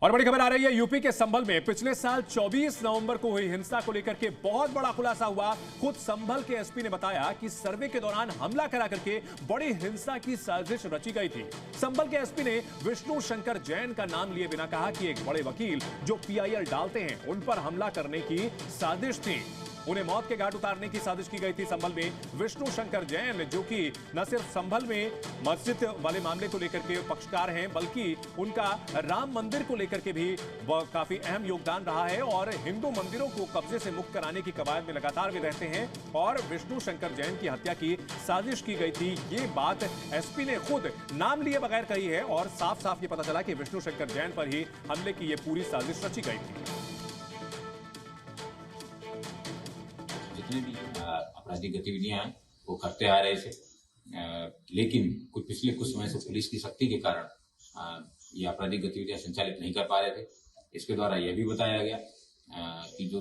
और बड़ी खबर आ रही है यूपी के संभल में पिछले साल 24 नवंबर को हुई हिंसा को लेकर के बहुत बड़ा खुलासा हुआ। खुद संभल के एसपी ने बताया कि सर्वे के दौरान हमला करा करके बड़ी हिंसा की साजिश रची गई थी। संभल के एसपी ने विष्णु शंकर जैन का नाम लिए बिना कहा कि एक बड़े वकील जो पीआईएल डालते हैं उन पर हमला करने की साजिश थी। उन्हें मौत के घाट उतारने की साजिश की गई थी। संभल में विष्णु शंकर जैन जो कि न सिर्फ संभल में मस्जिद वाले मामले को लेकर के पक्षकार हैं बल्कि उनका राम मंदिर को लेकर के भी काफी अहम योगदान रहा है और हिंदू मंदिरों को कब्जे से मुक्त कराने की कवायद में लगातार भी रहते हैं और विष्णु शंकर जैन की हत्या की साजिश की गई थी। ये बात एसपी ने खुद नाम लिए बगैर कही है और साफ साफ ये पता चला कि विष्णु शंकर जैन पर ही हमले की ये पूरी साजिश रची गई थी। जितने भी आपराधिक गतिविधियां हैं वो करते आ रहे थे, लेकिन पिछले कुछ समय से पुलिस की सख्ती के कारण ये आपराधिक गतिविधियां संचालित नहीं कर पा रहे थे। इसके द्वारा यह भी बताया गया कि जो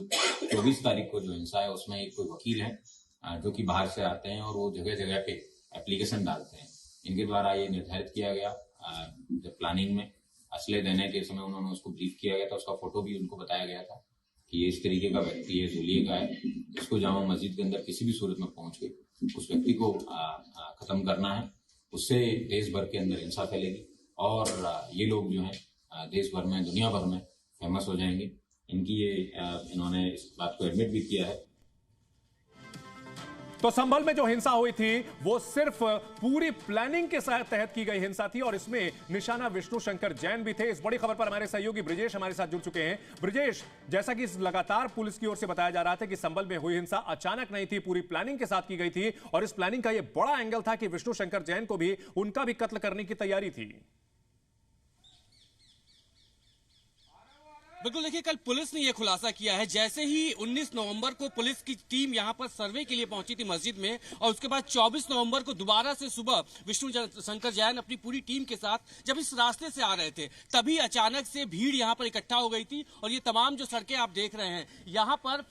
24 तारीख को जो हिंसा है उसमें एक कोई वकील है जो कि बाहर से आते हैं और वो जगह जगह पे एप्लीकेशन डालते हैं। इनके द्वारा ये निर्धारित किया गया, जब प्लानिंग में असले देने के समय उन्होंने उसको ब्रीफ किया गया था, उसका फोटो भी उनको बताया गया था कि ये इस तरीके का व्यक्ति है, जोलिए का है, इसको जामा मस्जिद के अंदर किसी भी सूरत में पहुंच के उस व्यक्ति को खत्म करना है। उससे देश भर के अंदर हिंसा फैलेगी और ये लोग जो हैं देश भर में दुनिया भर में फेमस हो जाएंगे। इन्होंने इस बात को एडमिट भी किया है। तो संभल में जो हिंसा हुई थी वो सिर्फ पूरी प्लानिंग के तहत की गई हिंसा थी और इसमें निशाना विष्णु शंकर जैन भी थे। इस बड़ी खबर पर हमारे सहयोगी ब्रिजेश हमारे साथ जुड़ चुके हैं। ब्रिजेश, जैसा कि लगातार पुलिस की ओर से बताया जा रहा था कि संभल में हुई हिंसा अचानक नहीं थी, पूरी प्लानिंग के साथ की गई थी और इस प्लानिंग का यह बड़ा एंगल था कि विष्णु शंकर जैन को भी उनका भी कत्ल करने की तैयारी थी। बिल्कुल, देखिए कल पुलिस ने यह खुलासा किया है। जैसे ही 19 नवंबर को पुलिस की टीम यहां पर सर्वे के लिए पहुंची थी मस्जिद में और उसके बाद 24 नवंबर को दोबारा से सुबह विष्णु शंकर जैन अपनी पूरी टीम के साथ जब इस रास्ते से आ रहे थे तभी अचानक से भीड़ यहां पर इकट्ठा हो गई थी और ये तमाम जो सड़कें आप देख रहे हैं यहां पर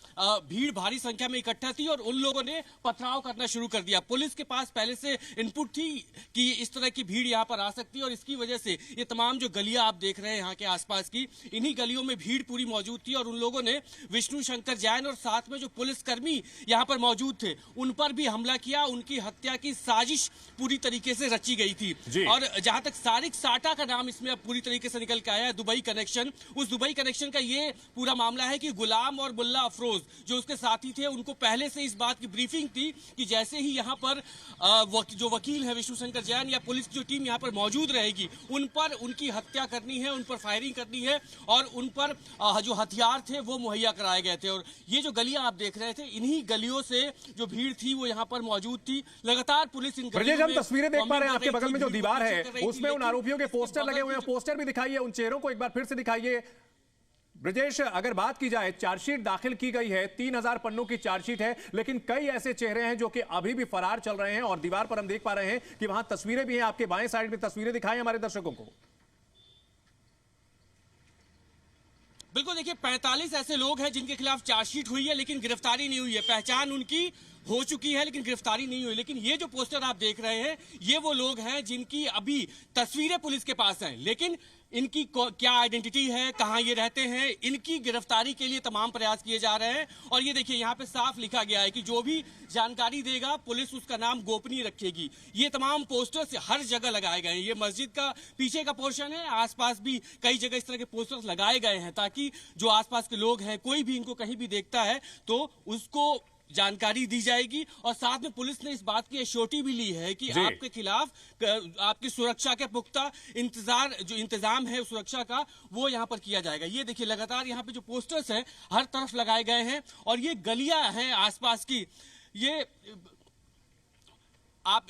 भीड़ भारी संख्या में इकट्ठा थी और उन लोगों ने पथराव करना शुरू कर दिया। पुलिस के पास पहले से इनपुट थी कि इस तरह की भीड़ यहां पर आ सकती है और इसकी वजह से ये तमाम जो गलियां आप देख रहे हैं यहाँ के आसपास की, इन्हीं गलियों में भीड़ पूरी मौजूद थी और उन लोगों ने विष्णु शंकर जैन और साथ में जो पुलिसकर्मी यहां पर मौजूद थे उन पर भी हमला किया। उनकी हत्या की साजिश पूरी तरीके से रची गई थी और जहां तक सारिक साटा का नाम इसमें अब पूरी तरीके से निकल के आया है, दुबई कनेक्शन। उस दुबई कनेक्शन का ये पूरा मामला है कि गुलाम और मुल्ला अफरोज जो उसके साथी थे उनको पहले से इस बात की ब्रीफिंग थी कि जैसे ही यहां पर जो वकील है विष्णु शंकर जैन या पुलिस की जो टीम यहां पर मौजूद रहेगी उन पर उनकी हत्या करनी है, उन पर फायरिंग करनी है और उन पर जो हथियार थे वो मुहैया कराए गए थे। और ये जो गलियां आप देख रहे थे इन्हीं गलियों से जो भीड़ थी वो यहाँ पर मौजूद थी। लगातार पुलिस इन गलियों में, हम तस्वीरें देख पा रहे हैं, आपके बगल में जो दीवार है उसमें उन आरोपियों के पोस्टर लगे हुए हैं। पोस्टर भी दिखाइए, उन चेहरों को एक बार फिर से दिखाइए। ब्रजेश, अगर बात की जाए, चार्जशीट दाखिल की गई है, 3000 पन्नों की चार्जशीट है, लेकिन कई ऐसे चेहरे हैं जो कि अभी भी फरार चल रहे हैं और दीवार पर हम देख पा रहे हैं कि वहां तस्वीरें भी हैं। आपके बाएं साइड में तस्वीरें दिखाएं हमारे दर्शकों को। बिल्कुल, देखिए 45 ऐसे लोग हैं जिनके खिलाफ चार्जशीट हुई है लेकिन गिरफ्तारी नहीं हुई है। पहचान उनकी हो चुकी है लेकिन गिरफ्तारी नहीं हुई। लेकिन ये जो पोस्टर आप देख रहे हैं ये वो लोग हैं जिनकी अभी तस्वीरें पुलिस के पास हैं, लेकिन इनकी क्या आइडेंटिटी है, कहां ये रहते हैं, इनकी गिरफ्तारी के लिए तमाम प्रयास किए जा रहे हैं। और ये देखिए यहाँ पे साफ लिखा गया है कि जो भी जानकारी देगा पुलिस उसका नाम गोपनीय रखेगी। ये तमाम पोस्टर्स हर जगह लगाए गए हैं। ये मस्जिद का पीछे का पोर्शन है, आसपास भी कई जगह इस तरह के पोस्टर्स लगाए गए हैं ताकि जो आसपास के लोग हैं कोई भी इनको कहीं भी देखता है तो उसको जानकारी दी जाएगी। और साथ में पुलिस ने इस बात की एश्योरिटी भी ली है कि आपके खिलाफ आपकी सुरक्षा के पुख्ता इंतजाम है सुरक्षा का वो यहाँ पर किया जाएगा। ये देखिए लगातार यहाँ पे जो पोस्टर्स हैं हर तरफ लगाए गए हैं और ये गलियां हैं आसपास की, ये आप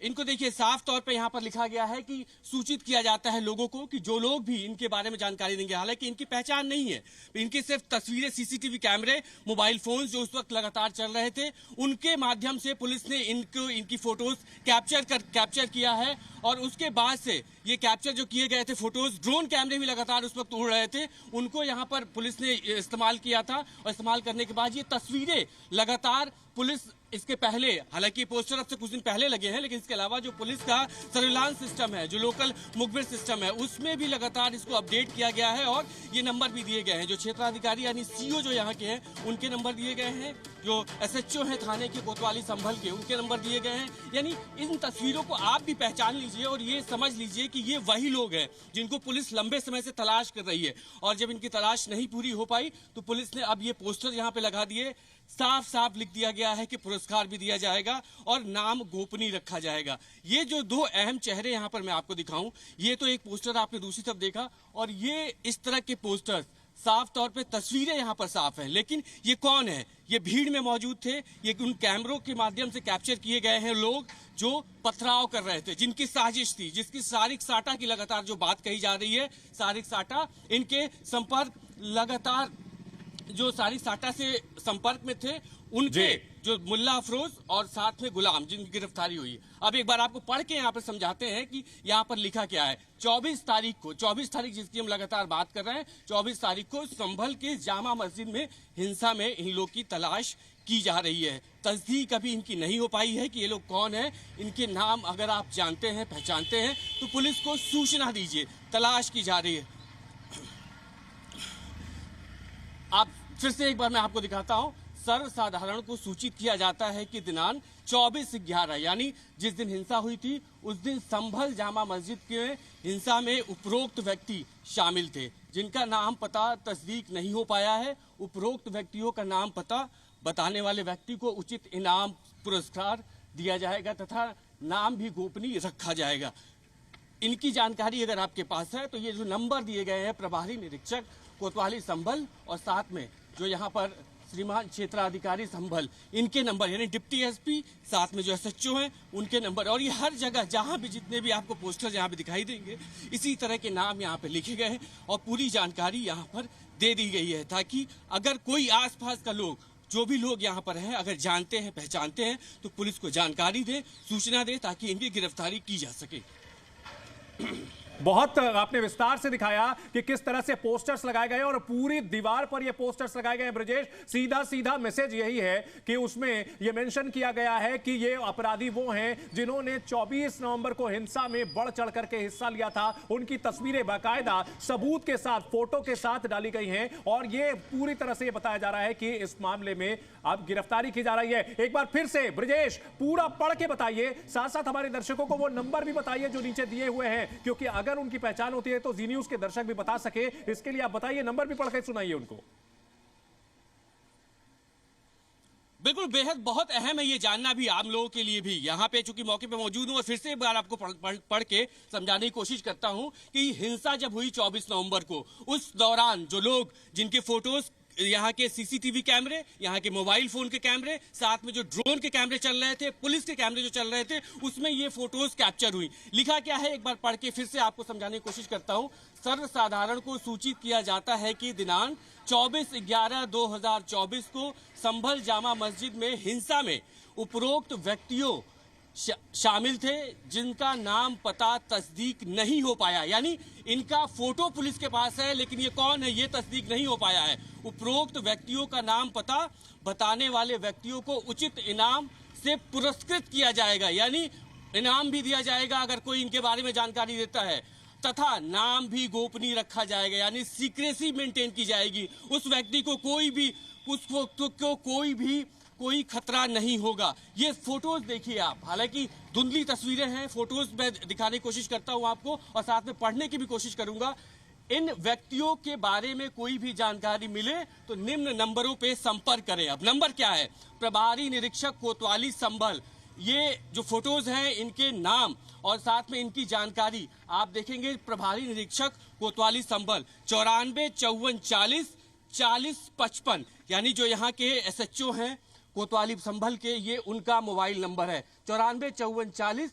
इनको देखिए साफ तौर पे यहाँ पर लिखा गया है कि सूचित किया जाता है लोगों को कि जो लोग भी इनके बारे में जानकारी देंगे, हालांकि इनकी पहचान नहीं है, इनकी सिर्फ तस्वीरें, सीसीटीवी कैमरे, मोबाइल फोन जो उस वक्त लगातार चल रहे थे उनके माध्यम से पुलिस ने इनकी फोटोज कैप्चर किया है। और उसके बाद से ये कैप्चर जो किए गए थे फोटोज, ड्रोन कैमरे भी लगातार उस वक्त उड़ रहे थे, उनको यहाँ पर पुलिस ने इस्तेमाल किया था और इस्तेमाल करने के बाद ये तस्वीरें लगातार पुलिस इसके पहले, हालांकि पोस्टर अब से कुछ दिन पहले लगे हैं, लेकिन इसके अलावा जो पुलिस का सर्विलांस सिस्टम है, जो लोकल मुखबिर सिस्टम है, उसमें भी लगातार इसको अपडेट किया गया है और ये नंबर भी दिए गए हैं। जो क्षेत्राधिकारी यानी सीओ जो यहाँ के हैं, उनके नंबर दिए गए हैं। जो एसएचओ हैं थाने के कोतवाली संभल के, उनके नंबर दिए गए हैं। यानी इन तस्वीरों को आप भी पहचान लीजिए और ये समझ लीजिए कि ये वही लोग हैं जिनको पुलिस लंबे समय से तलाश कर रही है। और जब इनकी तलाश नहीं पूरी हो पाई तो पुलिस ने अब ये पोस्टर यहाँ पे लगा दिए। साफ साफ लिख दिया गया है कि पुरस्कार भी दिया जाएगा और नाम गोपनीय रखा जाएगा। ये जो दो अहम चेहरे यहाँ पर मैं आपको दिखाऊं, ये तो एक पोस्टर आपने दूसरी तरफ देखा, और ये इस तरह के पोस्टर साफ तौर पे तस्वीरें यहाँ पर साफ है, लेकिन ये कौन है? ये भीड़ में मौजूद थे, ये उन कैमरों के माध्यम से कैप्चर किए गए हैं लोग जो पथराव कर रहे थे, जिनकी साजिश थी, जिसकी सारिक साटा की लगातार जो बात कही जा रही है, सारिक साटा, इनके संपर्क लगातार जो सारिक साटा से संपर्क में थे, उनके जो मुल्ला अफरोज और साथ में गुलाम, जिनकी गिरफ्तारी हुई। अब एक बार आपको पढ़ के यहाँ पर समझाते हैं कि यहाँ पर लिखा क्या है। 24 तारीख जिसकी हम लगातार बात कर रहे हैं, 24 तारीख को संभल के जामा मस्जिद में हिंसा में इन लोग की तलाश की जा रही है। तस्दीक अभी इनकी नहीं हो पाई है कि ये लोग कौन है। इनके नाम अगर आप जानते हैं, पहचानते हैं, तो पुलिस को सूचना दीजिए। तलाश की जा रही है। आप फिर से एक बार मैं आपको दिखाता हूं। सर्वसाधारण को सूचित किया जाता है कि दिनांक 24/11 यानी जिस दिन हिंसा हुई थी, उस दिन संभल जामा मस्जिद के हिंसा में उपरोक्त व्यक्ति शामिल थे, जिनका नाम पता तस्दीक नहीं हो पाया है। उपरोक्त व्यक्तियों का नाम पता बताने वाले व्यक्ति को उचित इनाम पुरस्कार दिया जाएगा तथा नाम भी गोपनीय रखा जाएगा। इनकी जानकारी अगर आपके पास है तो ये जो नंबर दिए गए हैं प्रभारी निरीक्षक कोतवाली संभल और साथ में जो यहाँ पर श्रीमान क्षेत्राधिकारी संभल, इनके नंबर, यानी डिप्टी एसपी, साथ में जो एसएचओ हैं, उनके नंबर, और ये हर जगह जहां भी जितने भी आपको पोस्टर यहाँ पे दिखाई देंगे, इसी तरह के नाम यहाँ पे लिखे गए हैं और पूरी जानकारी यहाँ पर दे दी गई है, ताकि अगर कोई आसपास का लोग, जो भी लोग यहाँ पर हैं, अगर जानते हैं, पहचानते हैं, तो पुलिस को जानकारी दे, सूचना दे, ताकि इनकी गिरफ्तारी की जा सके। बहुत आपने विस्तार से दिखाया कि किस तरह से पोस्टर्स लगाए गए और पूरी दीवार पर ये पोस्टर्स लगाए गए। ब्रजेश, सीधा मैसेज यही है कि उसमें ये मेंशन किया गया है कि ये अपराधी वो हैं जिन्होंने 24 नवंबर को हिंसा में बढ़ चढ़ करके हिस्सा लिया था। उनकी तस्वीरें बाकायदा सबूत के साथ, फोटो के साथ डाली गई हैं और ये पूरी तरह से ये बताया जा रहा है कि इस मामले में अब गिरफ्तारी की जा रही है। एक बार फिर से ब्रजेश पूरा पढ़ के बताइए, साथ साथ हमारे दर्शकों को वो नंबर भी बताइए जो नीचे दिए हुए हैं, क्योंकि अगर उनकी पहचान होती है तो जी न्यूज के दर्शक भी बता सके। इसके लिए आप बताइए, नंबर भी पढ़ के सुनाइए उनको। बिल्कुल, बेहद बहुत अहम है ये जानना भी आम लोगों के लिए भी। यहाँ पे चूंकि मौके पे मौजूद हूँ और फिर से एक बार आपको पढ़ के समझाने की कोशिश करता हूँ कि हिंसा जब हुई 24 नवंबर को, उस दौरान जो लोग, जिनके फोटोज यहाँ के सीसीटीवी कैमरे, यहाँ के मोबाइल फोन के कैमरे, साथ में जो ड्रोन के कैमरे चल रहे थे, पुलिस के कैमरे जो चल रहे थे, उसमें ये फोटोज कैप्चर हुई। लिखा क्या है एक बार पढ़ के फिर से आपको समझाने की कोशिश करता हूँ। सर्वसाधारण को सूचित किया जाता है कि दिनांक 24/11/2024 को संभल जामा मस्जिद में हिंसा में उपरोक्त व्यक्तियों शामिल थे, जिनका नाम पता तस्दीक नहीं हो पाया। यानी इनका फोटो पुलिस के पास है, लेकिन ये कौन है ये तस्दीक नहीं हो पाया है। उपरोक्त व्यक्तियों का नाम पता बताने वाले व्यक्तियों को उचित इनाम से पुरस्कृत किया जाएगा, यानी इनाम भी दिया जाएगा अगर कोई इनके बारे में जानकारी देता है, तथा नाम भी गोपनीय रखा जाएगा, यानी सीक्रेसी मेंटेन की जाएगी। उस व्यक्ति को कोई खतरा नहीं होगा। ये फोटोज देखिए आप, हालांकि धुंधली तस्वीरें हैं, फोटोज में दिखाने की कोशिश करता हूं आपको और साथ में पढ़ने की भी कोशिश करूंगा। इन व्यक्तियों के बारे में कोई भी जानकारी मिले तो निम्न नंबरों पे संपर्क करें। अब नंबर क्या है? प्रभारी निरीक्षक कोतवाली संभल, ये जो फोटोज हैं इनके नाम और साथ में इनकी जानकारी आप देखेंगे। प्रभारी निरीक्षक कोतवाली संभल 94 54 40 40 55, यानी जो यहाँ के एसएचओ हैं कोतवाली संभल के, ये उनका मोबाइल नंबर है 94 54 40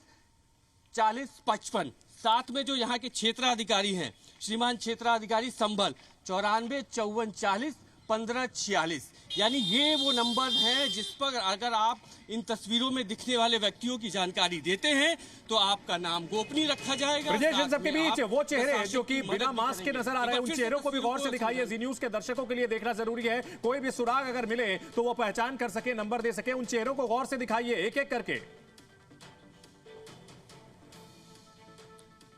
40 55। साथ में जो यहाँ के क्षेत्राधिकारी हैं श्रीमान क्षेत्राधिकारी संभल 94 54 40 15 46, यानी ये वो नंबर है जिस पर अगर आप इन तस्वीरों में दिखने वाले व्यक्तियों की जानकारी देते हैं तो आपका नाम गोपनीय रखा जाएगा। ब्रजेश, इन साथ सबके में बीच आप वो चेहरे प्रशासन जो कि की बिना मदद भी मास्क के करेंगे। नजर आ रहे हैं, एक उन बार फिर चेहरों से को भी गौर से तस्वीरों दिखाइए। जी न्यूज के दर्शकों के लिए देखना जरूरी है, कोई भी सुराग अगर मिले तो वो पहचान कर सके, नंबर दे सके। उन चेहरों को गौर से दिखाइए एक एक करके।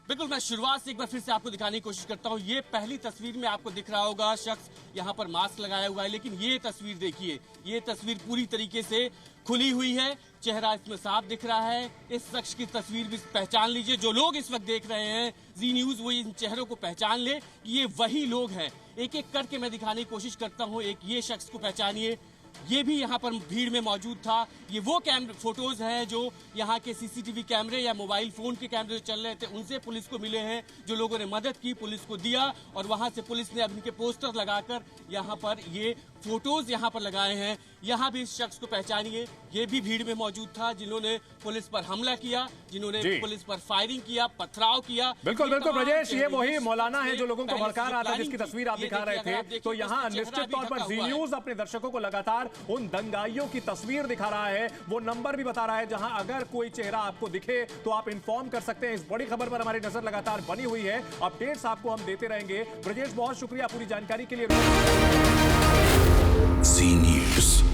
बिल्कुल, मैं शुरुआत से एक बार फिर से आपको दिखाने की कोशिश करता हूं। ये पहली तस्वीर में आपको दिख रहा होगा शख्स यहां पर मास्क लगाया हुआ है, लेकिन ये तस्वीर देखिए, ये तस्वीर पूरी तरीके से खुली हुई है, चेहरा इसमें साफ दिख रहा है। इस शख्स की तस्वीर भी पहचान लीजिए। जो लोग इस वक्त देख रहे हैं जी न्यूज, वो इन चेहरों को पहचान ले कि ये वही लोग हैं। एक एक करके मैं दिखाने की कोशिश करता हूं। एक ये शख्स को पहचानिए, ये भी यहाँ पर भीड़ में मौजूद था। ये वो फोटोज हैं जो यहाँ के सीसीटीवी कैमरे या मोबाइल फोन के कैमरे जो चल रहे थे उनसे पुलिस को मिले हैं। जो लोगों ने मदद की पुलिस को दिया और वहां से पुलिस ने अब इनके पोस्टर लगाकर यहाँ पर ये फोटोज यहाँ पर लगाए हैं। यहाँ भी इस शख्स को पहचानिए, ये भी भीड़ में मौजूद था जिन्होंने पुलिस पर हमला किया, जिन्होंने पुलिस पर फायरिंग किया, पथराव किया। बिल्कुल बिल्कुल ब्रजेश, ये वही मौलाना है जो लोगों को पहले भड़का से रहा था, प्लानिंग जिसकी थी। तस्वीर आप ये दिखा रहे देखिए, अगर आप थे। देखिए तो यहाँ उसका चेहरा निश्चित भी तौर पर ढका जी हुआ है। न्यूज अपने दर्शकों को लगातार उन दंगाइयों की तस्वीर दिखा रहा है, वो नंबर भी बता रहा है, जहां अगर कोई चेहरा आपको दिखे तो आप इन्फॉर्म कर सकते हैं। इस बड़ी खबर पर हमारी नजर लगातार बनी हुई है, अपडेट्स आपको हम देते रहेंगे। ब्रजेश, बहुत शुक्रिया पूरी जानकारी के लिए। जी न्यूज।